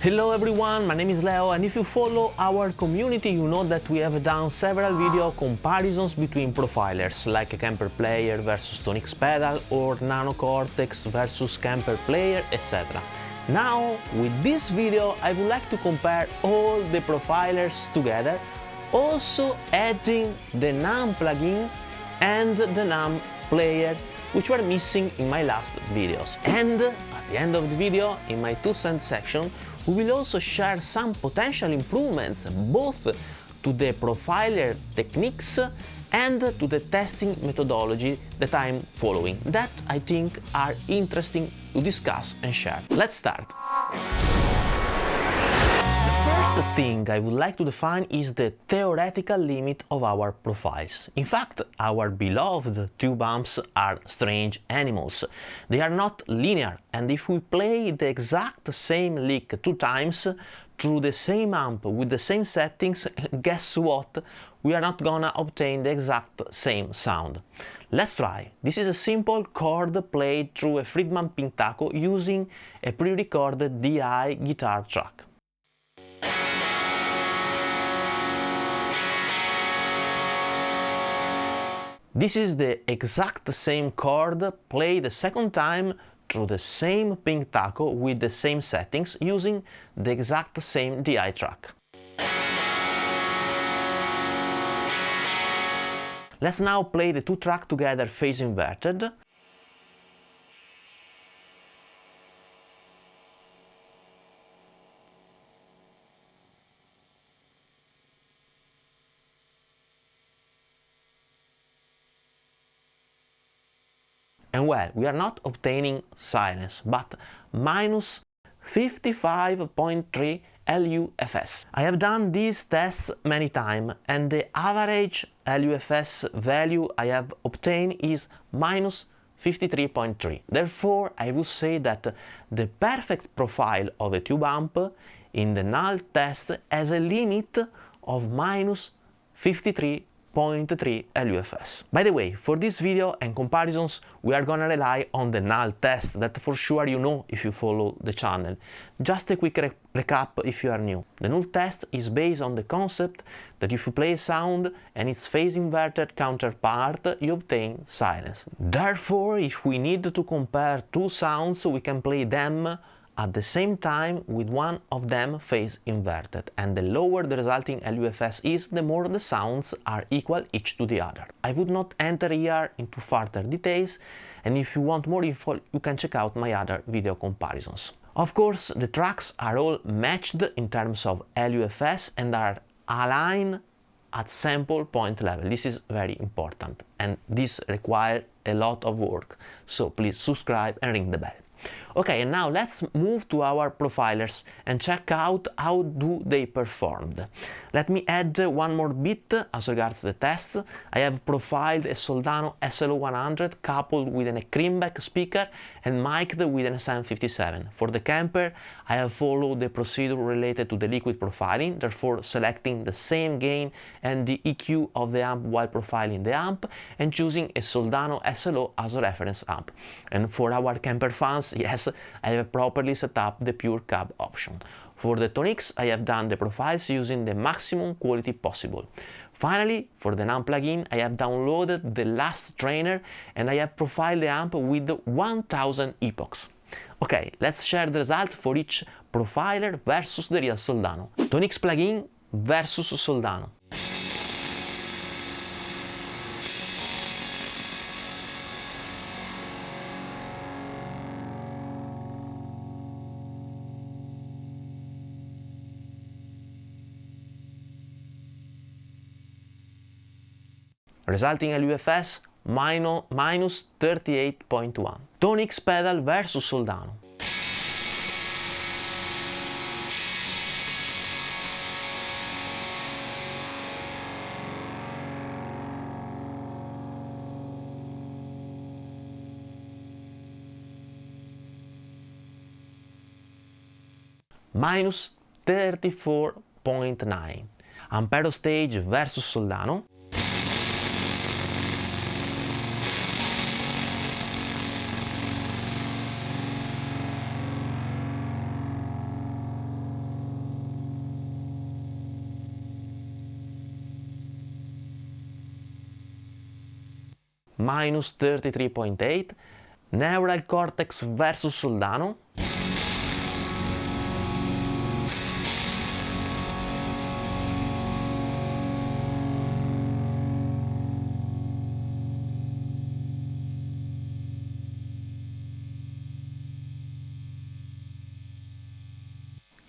Hello everyone, my name is Leo, and if you follow our community you know that we have done several video comparisons between profilers like a Kemper player versus ToneX pedal or Nano Cortex versus Kemper player, etc. Now with this video I would like to compare all the profilers together, also adding the NAM plugin and the NAM player, which were missing in my last videos. And at the end of the video, in my 2 cents section, we will also share some potential improvements both to the profiler techniques and to the testing methodology that I'm following, that I think are interesting to discuss and share. Let's start. The first thing I would like to define is the theoretical limit of our profiles. In fact, our beloved tube amps are strange animals. They are not linear, and if we play the exact same lick 2 times through the same amp with the same settings, guess what? We are not gonna obtain the exact same sound. Let's try. This is a simple chord played through a Friedman Pintaco using a pre-recorded DI guitar track. This is the exact same chord played a second time through the same Pintaco with the same settings using the exact same DI track. Let's now play the 2 tracks together phase inverted. And well, we are not obtaining silence, but minus 55.3 LUFS. I have done these tests many times, and the average LUFS value I have obtained is minus 53.3. Therefore, I would say that the perfect profile of a tube amp in the Null Test has a limit of minus 53.3 LUFS. By the way, for this video and comparisons we are gonna rely on the Null Test, that for sure you know if you follow the channel. Just a quick recap if you are new. The Null Test is based on the concept that if you play a sound and its phase inverted counterpart, you obtain silence. Therefore, if we need to compare 2 sounds, we can play them at the same time with one of them phase inverted, and the lower the resulting LUFS is, the more the sounds are equal each to the other. I would not enter here into further details, and if you want more info you can check out my other video comparisons. Of course, the tracks are all matched in terms of LUFS and are aligned at sample point level. This is very important, and this requires a lot of work, so please subscribe and ring the bell. Okay, and now let's move to our profilers and check out how do they performed. Let me add one more bit as regards the test. I have profiled a Soldano SLO100 coupled with a Greenback speaker and mic'd with an SM57. For the Kemper, I have followed the procedure related to the liquid profiling, therefore selecting the same gain and the EQ of the amp while profiling the amp, and choosing a Soldano SLO as a reference amp. And for our Kemper fans, yes, I have properly set up the pure cab option. For the ToneX, I have done the profiles using the maximum quality possible. Finally, for the NAM plugin, I have downloaded the last trainer and I have profiled the amp with 1000 epochs. Okay, let's share the result for each profiler versus the real Soldano. ToneX plugin versus Soldano. Resulting LUFS minus 38.1. ToneX pedal versus Soldano. Minus 34.9. Ampero stage versus Soldano. minus 33.8, Neural Cortex versus Soldano,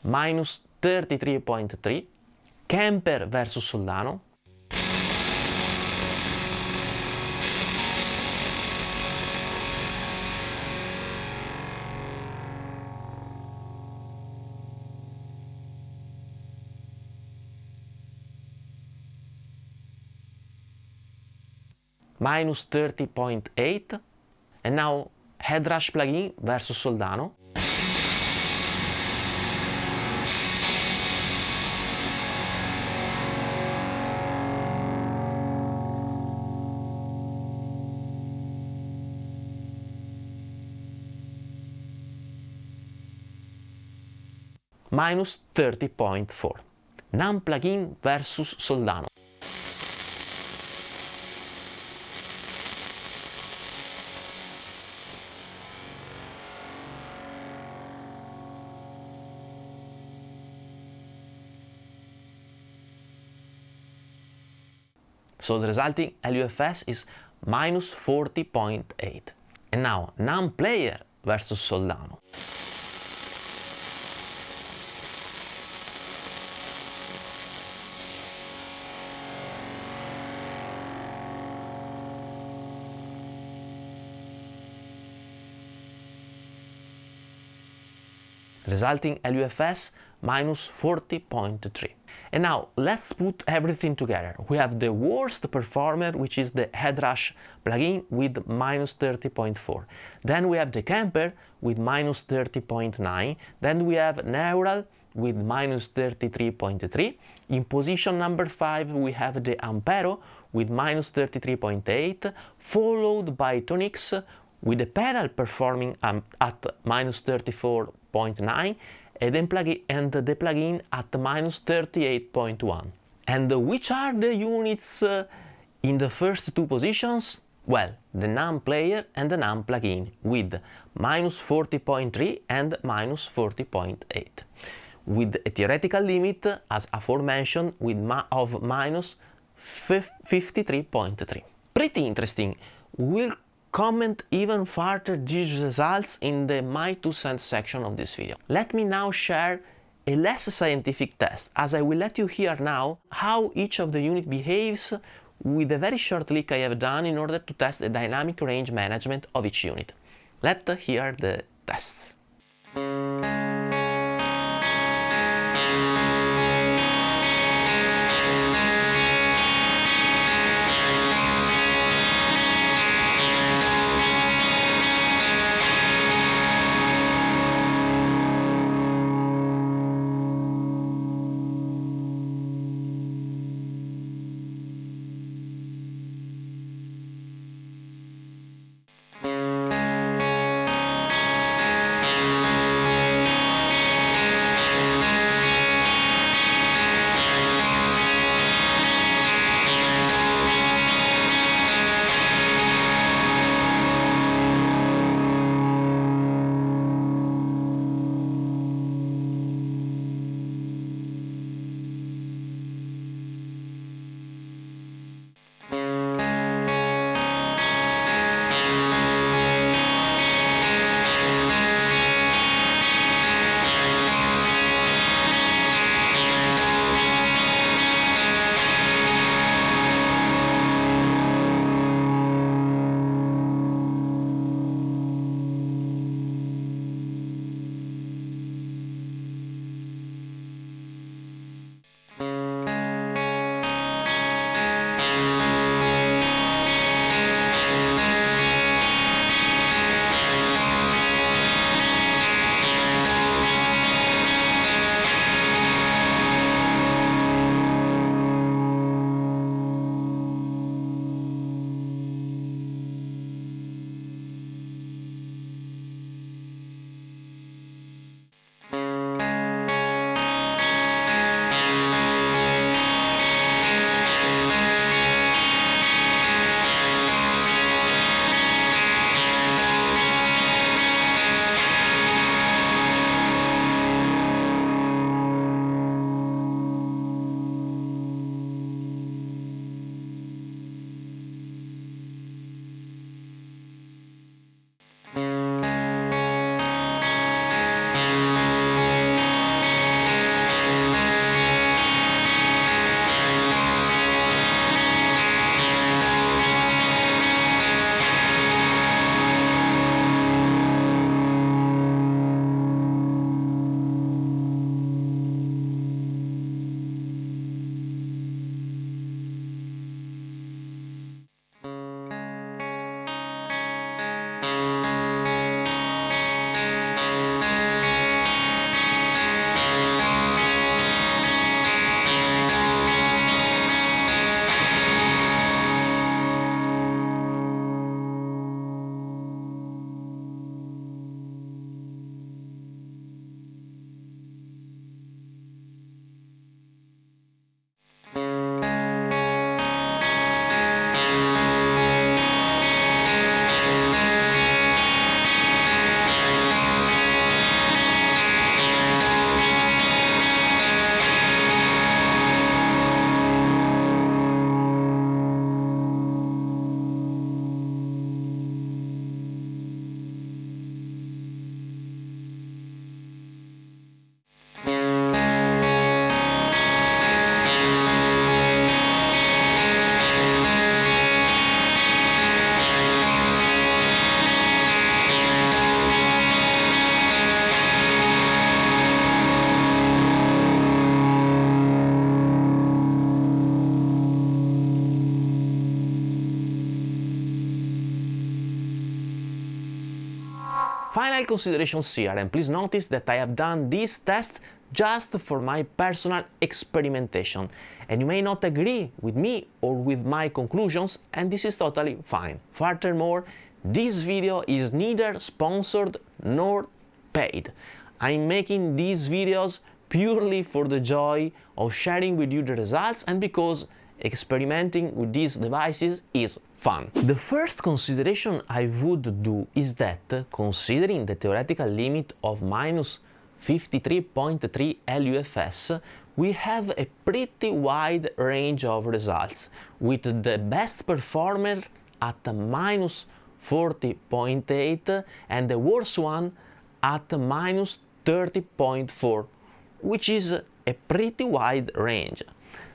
minus 33.3, Kemper versus Soldano, minus 30.8, and now Headrush plugin versus Soldano, minus 30.4. NAM plugin versus Soldano, so the resulting LUFS is minus 40.8. And now NAM player versus Soldano, resulting LUFS minus 40.3. And now let's put everything together. We have the worst performer, which is the Headrush plugin with minus 30.4. Then we have the Kemper with minus 30.9. Then we have Neural with minus 33.3. In position number 5 we have the Ampero with minus 33.8, followed by ToneX with the pedal performing at minus 34.9, and the plugin at minus 38.1. And which are the units in the first two positions? Well, the NAM player and the NAM plugin with minus 40.3 and minus 40.8, with a theoretical limit, as aforementioned, of minus 53.3. Pretty interesting. We'll comment even further these results in the My 2 cents section of this video. Let me now share a less scientific test, as I will let you hear now how each of the unit behaves with a very short lick I have done in order to test the dynamic range management of each unit. Let's hear the tests. Final considerations here, and please notice that I have done this test just for my personal experimentation, and you may not agree with me or with my conclusions, and this is totally fine. Furthermore, this video is neither sponsored nor paid. I'm making these videos purely for the joy of sharing with you the results and because experimenting with these devices is fun. The first consideration I would do is that, considering the theoretical limit of minus 53.3 LUFS, we have a pretty wide range of results, with the best performer at minus 40.8 and the worst one at minus 30.4, which is a pretty wide range.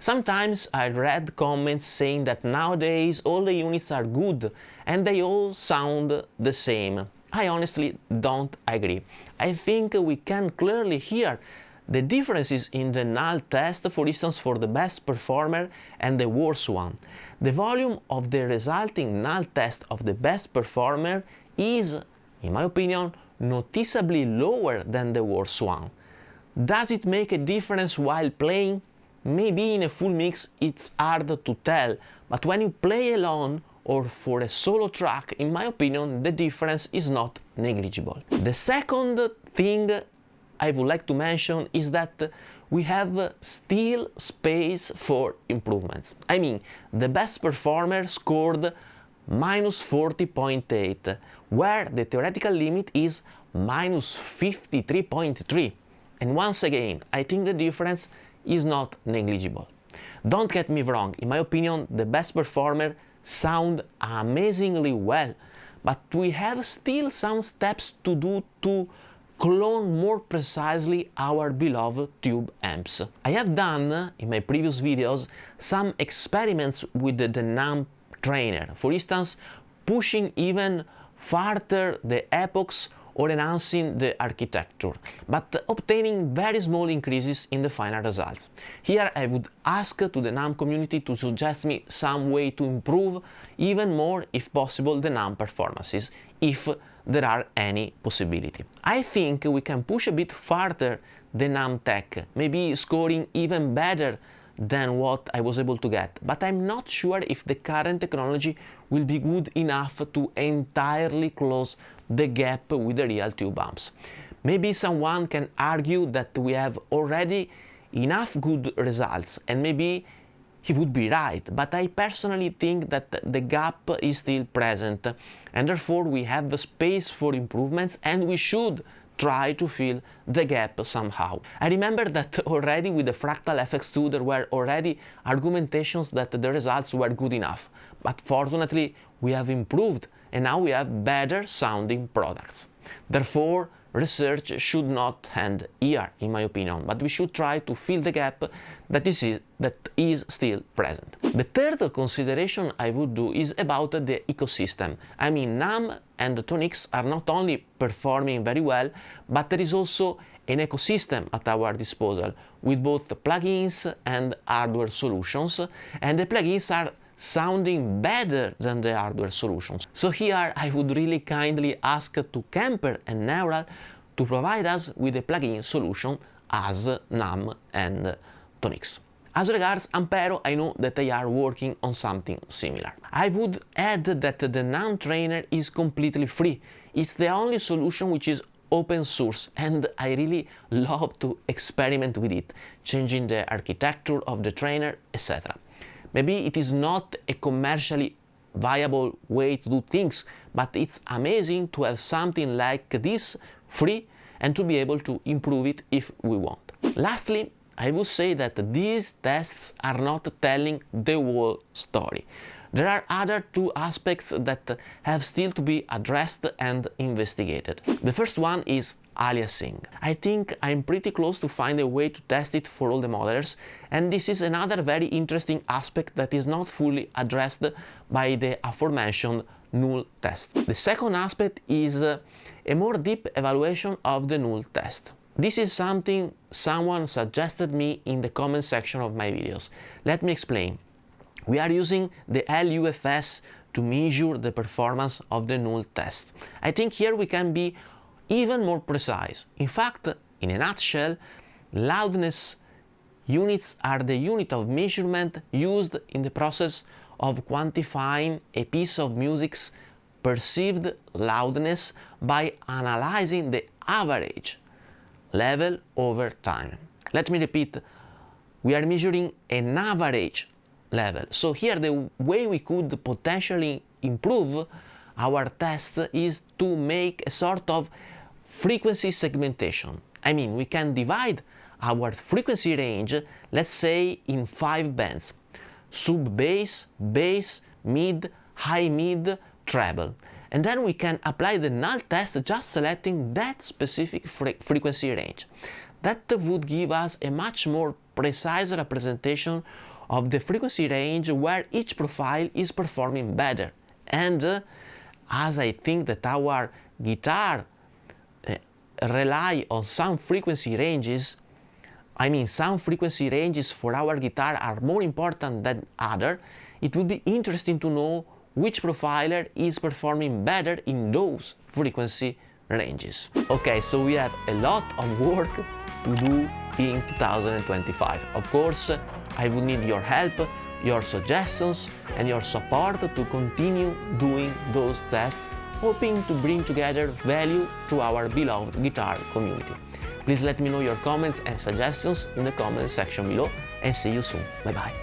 Sometimes I read comments saying that nowadays all the units are good and they all sound the same. I honestly don't agree. I think we can clearly hear the differences in the Null Test, for instance, for the best performer and the worst one. The volume of the resulting Null Test of the best performer is, in my opinion, noticeably lower than the worst one. Does it make a difference while playing? Maybe in a full mix it's hard to tell, but when you play alone or for a solo track, in my opinion, the difference is not negligible. The second thing I would like to mention is that we have still space for improvements. I mean, the best performer scored minus 40.8, where the theoretical limit is minus 53.3. And once again, I think the difference is not negligible. Don't get me wrong, in my opinion, the best performer sound amazingly well, but we have still some steps to do to clone more precisely our beloved tube amps. I have done, in my previous videos, some experiments with the NAMP trainer, for instance, pushing even further the epochs or enhancing the architecture, but obtaining very small increases in the final results. Here I would ask to the NAMP community to suggest me some way to improve even more, if possible, the NAMP performances, if there are any possibility. I think we can push a bit further the NAMP tech, maybe scoring even better than what I was able to get, but I'm not sure if the current technology will be good enough to entirely close the gap with the real tube amps. Maybe someone can argue that we have already enough good results, and maybe he would be right, but I personally think that the gap is still present, and therefore we have the space for improvements and we should try to fill the gap somehow. I remember that already with the Fractal FX2 there were already argumentations that the results were good enough, but fortunately we have improved and now we have better sounding products. Therefore, research should not end here, in my opinion, but we should try to fill the gap that is still present. The third consideration I would do is about the ecosystem. I mean, NAM and ToneX are not only performing very well, but there is also an ecosystem at our disposal with both plugins and hardware solutions, and the plugins are sounding better than the hardware solutions. So here I would really kindly ask to Kemper and Neural to provide us with a plugin solution as NAM and ToneX. As regards Ampero, I know that they are working on something similar. I would add that the NAM trainer is completely free. It's the only solution which is open source, and I really love to experiment with it, changing the architecture of the trainer, etc. Maybe it is not a commercially viable way to do things, but it's amazing to have something like this free and to be able to improve it if we want. Lastly, I would say that these tests are not telling the whole story. There are other two aspects that have still to be addressed and investigated. The first one is aliasing. I think I'm pretty close to find a way to test it for all the modelers, and this is another very interesting aspect that is not fully addressed by the aforementioned Null Test. The second aspect is a more deep evaluation of the Null Test. This is something someone suggested me in the comment section of my videos. Let me explain. We are using the LUFS to measure the performance of the Null Test. I think here we can be even more precise. In fact, in a nutshell, loudness units are the unit of measurement used in the process of quantifying a piece of music's perceived loudness by analyzing the average level over time. Let me repeat, we are measuring an average level. So here the way we could potentially improve our test is to make a sort of frequency segmentation. I mean, we can divide our frequency range, let's say, in 5 bands: sub-bass, bass, mid, high mid, treble. And then we can apply the null test just selecting that specific frequency range. That would give us a much more precise representation of the frequency range where each profile is performing better. And as I think that our guitar rely on some frequency ranges, some frequency ranges for our guitar are more important than other, it would be interesting to know which profiler is performing better in those frequency ranges. Okay, so we have a lot of work to do in 2025. Of course, I would need your help, your suggestions, and your support to continue doing those tests, hoping to bring together value to our beloved guitar community. Please let me know your comments and suggestions in the comment section below, and see you soon. Bye bye.